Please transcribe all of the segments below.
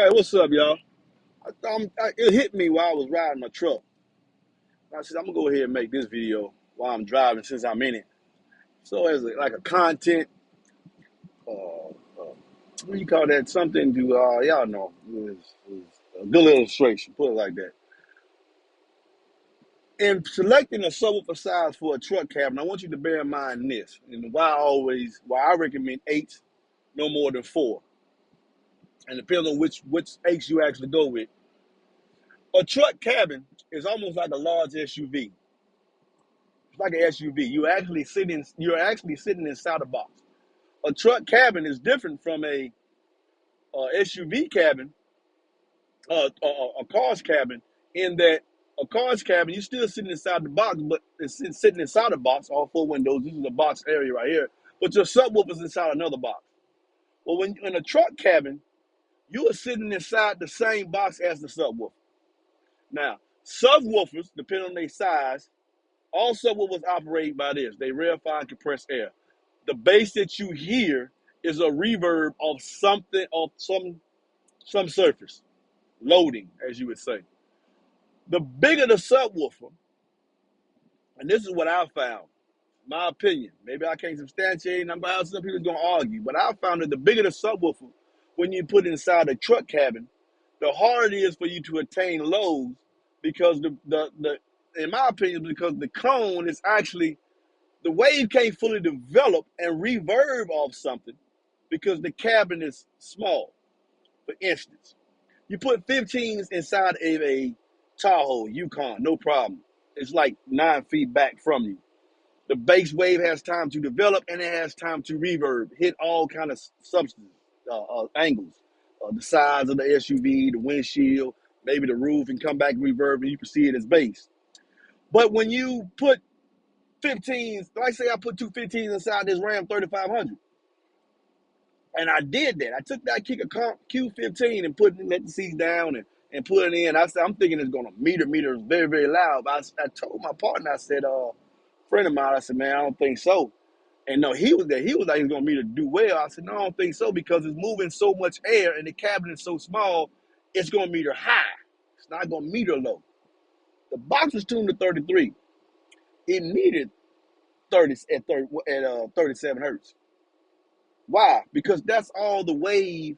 Hey, what's up, y'all? It hit me while I was riding my truck. I said, I'm gonna go ahead and make this video while I'm driving since I'm in it. So as like a content, what do you call that? Something to y'all know is a good illustration. Put it like that. In selecting a subwoofer size for a truck cabin, I want you to bear in mind this, and why I recommend eight, no more than four, and depending on which eights you actually go with. A truck cabin is almost like a large SUV. It's like an SUV. You're actually sitting inside a box. A truck cabin is different from a SUV cabin, a car's cabin, in that a car's cabin you're still sitting inside the box, but it's sitting inside the box, all four windows. This is the box area right here, but your subwoofer's inside another box. Well, when in a truck cabin, you are sitting inside the same box as the subwoofer. Now, subwoofers, depending on their size, all subwoofers operate by this: they rarefy and compress air. The bass that you hear is a reverb of something, of some surface loading, as you would say. The bigger the subwoofer, and this is what I found, my opinion. Maybe I can't substantiate, and some people are gonna argue, but I found that the bigger the subwoofer, when you put it inside a truck cabin, the harder it is for you to attain lows, because the in my opinion, because the cone is actually, the wave can't fully develop and reverb off something because the cabin is small. For instance, you put 15s inside of a Tahoe, Yukon, no problem. It's like 9 feet back from you. The bass wave has time to develop and it has time to reverb, hit all kind of substances, angles, the size of the SUV, the windshield, maybe the roof, and come back and reverb, and you can see it as bass. But when you put 15s, like say I put two 15s inside this Ram 3500, and I did that. I took that kicker Q15 and let the seats down and put it in. I'm thinking it's going to meter. It's very, very loud. But I told my partner, I said, friend of mine, I said, man, I don't think so. And no, he was there. He was like, he's going to meter do well. I said, no, I don't think so, because it's moving so much air and the cabin is so small, it's going to meter high. It's not going to meter low. The box was tuned to 33. It metered 37 hertz. Why? Because that's all the wave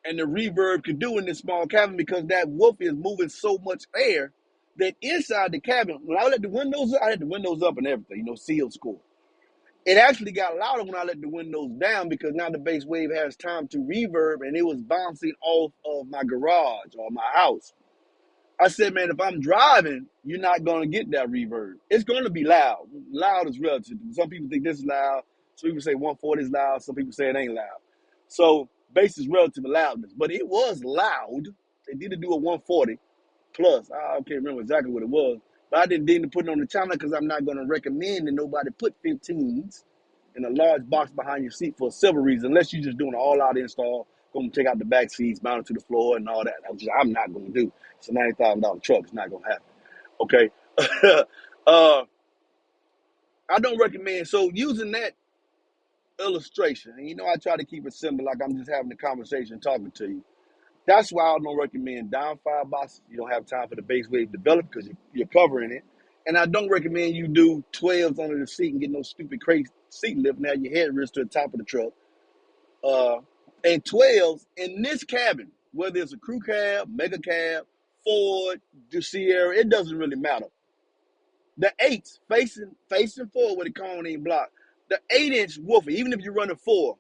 and the reverb could do in this small cabin, because that woofer is moving so much air that inside the cabin, when I let the windows up, I had the windows up and everything, sealed score. It actually got louder when I let the windows down, because now the bass wave has time to reverb and it was bouncing off of my garage or my house. I said, man, if I'm driving, you're not going to get that reverb. It's going to be loud. Loud is relative. Some people think this is loud. Some people say 140 is loud. Some people say it ain't loud. So bass is relative to loudness. But it was loud. They did do a 140 plus. I can't remember exactly what it was. But I didn't put it on the channel because I'm not going to recommend that nobody put 15s in a large box behind your seat for several reasons, unless you're just doing an all-out install, going to take out the back seats, mount it to the floor, and all that, which I'm not going to do. It's a $90,000 truck. It's not going to happen. Okay. I don't recommend. So using that illustration, and I try to keep it simple, like I'm just having a conversation talking to you. That's why I don't recommend down fire boxes. You don't have time for the bass wave to develop because you're covering it. And I don't recommend you do 12s under the seat and get no stupid crazy seat lift and have your head raised to the top of the truck. And 12s in this cabin, whether it's a crew cab, mega cab, Ford, Sierra, it doesn't really matter. The 8s facing forward with the cone ain't blocked. The 8-inch woofer, even if you run a 4,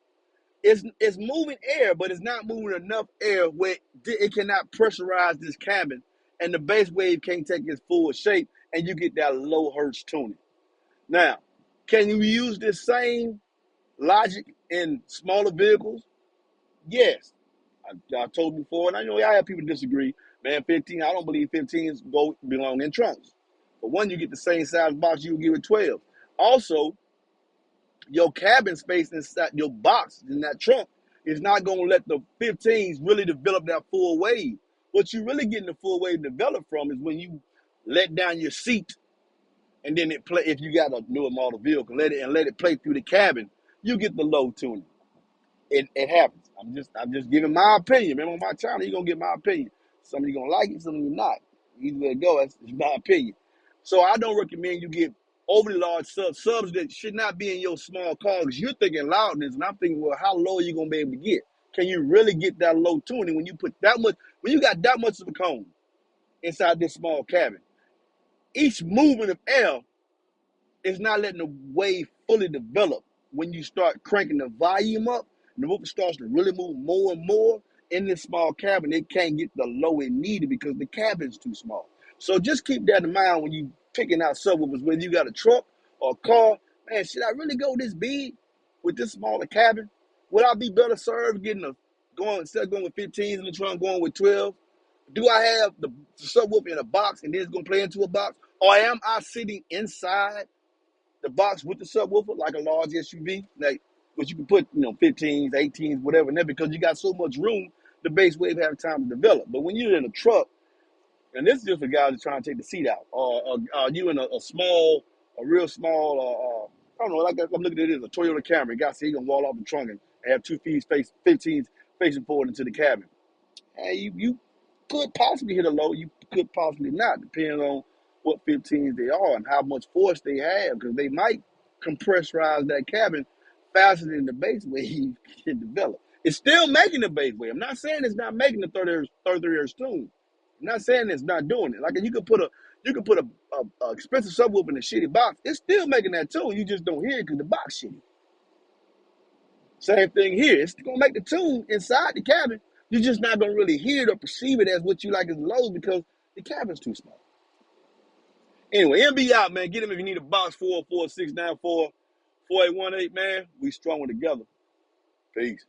it's moving air, but it's not moving enough air where it cannot pressurize this cabin, and the bass wave can't take its full shape, and you get that low hertz tuning. Now, can you use this same logic in smaller vehicles? Yes. I told you before, and I know I have people disagree. Man, 15, I don't believe 15s belong in trunks. But when you get the same size box, you'll give it 12. Also, your cabin space inside your box in that trunk is not going to let the 15s really develop that full wave. What you really getting the full wave developed from is when you let down your seat and then it play. If you got a newer model vehicle, let it play through the cabin, you get the low tuning. It happens. I'm just giving my opinion. Remember, on my channel, you're gonna get my opinion. Some of you gonna like it, some of you not. Either way it go, it's my opinion. So I don't recommend you get overly large subs that should not be in your small car because you're thinking loudness, and I'm thinking, well, how low are you gonna be able to get? Can you really get that low tuning when you put that much, when you got that much of a cone inside this small cabin? Each movement of air is not letting the wave fully develop. When you start cranking the volume up, and the woofer starts to really move more and more in this small cabin, it can't get the low it needed because the cabin's too small. So just keep that in mind when you picking out subwoofers, whether you got a truck or a car. Man, should I really go this big with this smaller cabin? Would I be better served getting instead of going with 15s in the trunk, going with 12? Do I have the subwoofer in a box and then it's gonna play into a box? Or am I sitting inside the box with the subwoofer like a large SUV, like which you can put, 15s, 18s, whatever in there because you got so much room, the bass wave have time to develop. But when you're in a truck, and this is just for guys that's trying to take the seat out, or you in a real small, I don't know, like I'm looking at it as a Toyota Camry. Guy said he gonna wall off the trunk and have 2 feet 15s facing forward into the cabin. And you could possibly hit a low, you could possibly not, depending on what 15s they are and how much force they have, because they might compressorize that cabin faster than the base wave can develop. It's still making the base wave. I'm not saying it's not making the 33 hertz tune. I'm not saying it's not doing it. Like you could put a expensive subwoofer in a shitty box. It's still making that tune. You just don't hear it because the box shitty. Same thing here. It's gonna make the tune inside the cabin. You're just not gonna really hear it or perceive it as what you like as low because the cabin's too small. Anyway, MB out, man. Get him if you need a box 44694 4818, man. We stronger together. Peace.